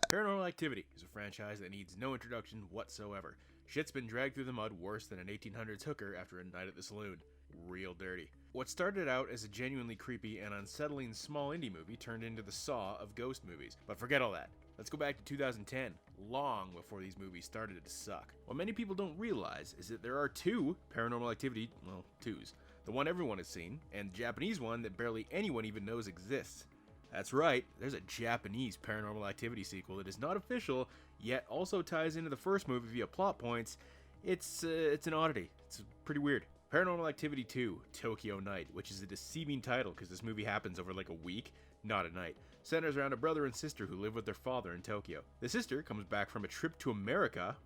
Paranormal Activity is a franchise that needs no introduction whatsoever. Shit's been dragged through the mud worse than an 1800s hooker after a night at the saloon. Real dirty. What started out as a genuinely creepy and unsettling small indie movie turned into the Saw of ghost movies. But forget all that. Let's go back to 2010, long before these movies started to suck. What many people don't realize is that there are two Paranormal Activity, well, twos. The one everyone has seen, and the Japanese one that barely anyone even knows exists. That's right, there's a Japanese Paranormal Activity sequel that is not official, yet also ties into the first movie via plot points. It's an oddity. It's pretty weird. Paranormal Activity 2, Tokyo Night, which is a deceiving title because this movie happens over like a week, not a night, centers around a brother and sister who live with their father in Tokyo. The sister comes back from a trip to America,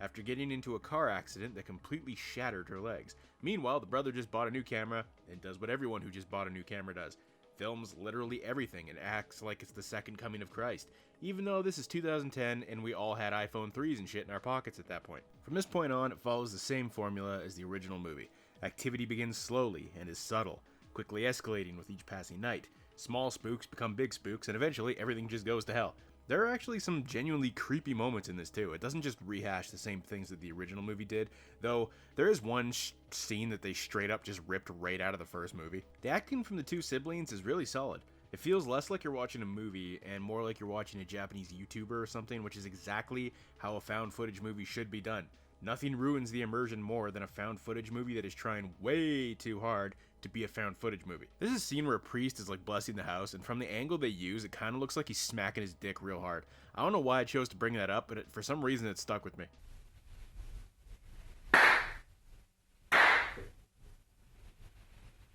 after getting into a car accident that completely shattered her legs. Meanwhile, the brother just bought a new camera and does what everyone who just bought a new camera does. Films literally everything and acts like it's the second coming of Christ, even though this is 2010 and we all had iPhone 3s and shit in our pockets at that point. From this point on, it follows the same formula as the original movie. Activity begins slowly and is subtle, quickly escalating with each passing night. Small spooks become big spooks, and eventually everything just goes to hell. There are actually some genuinely creepy moments in this too. It doesn't just rehash the same things that the original movie did, though there is one scene that they straight up just ripped right out of the first movie. The acting from the two siblings is really solid. It feels less like you're watching a movie and more like you're watching a Japanese YouTuber or something, which is exactly how a found footage movie should be done. Nothing ruins the immersion more than a found footage movie that is trying way too hard to be a found footage movie. This is a scene where a priest is like blessing the house, and from the angle they use, it kind of looks like he's smacking his dick real hard. I don't know why I chose to bring that up, but for some reason it stuck with me.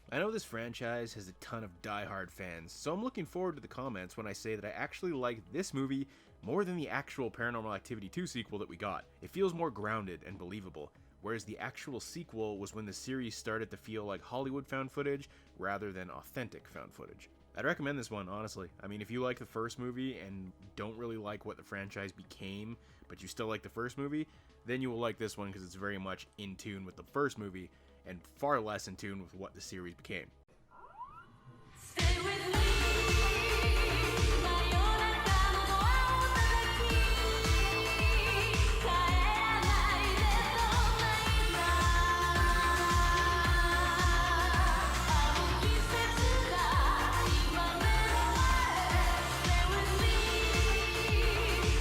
I know this franchise has a ton of die-hard fans, so I'm looking forward to the comments when I say that I actually like this movie more than the actual Paranormal Activity 2 sequel that we got. It feels more grounded and believable, whereas the actual sequel was when the series started to feel like Hollywood found footage rather than authentic found footage. I'd recommend this one, honestly. I mean, if you like the first movie and don't really like what the franchise became, but you still like the first movie, then you will like this one because it's very much in tune with the first movie and far less in tune with what the series became. Stay with me.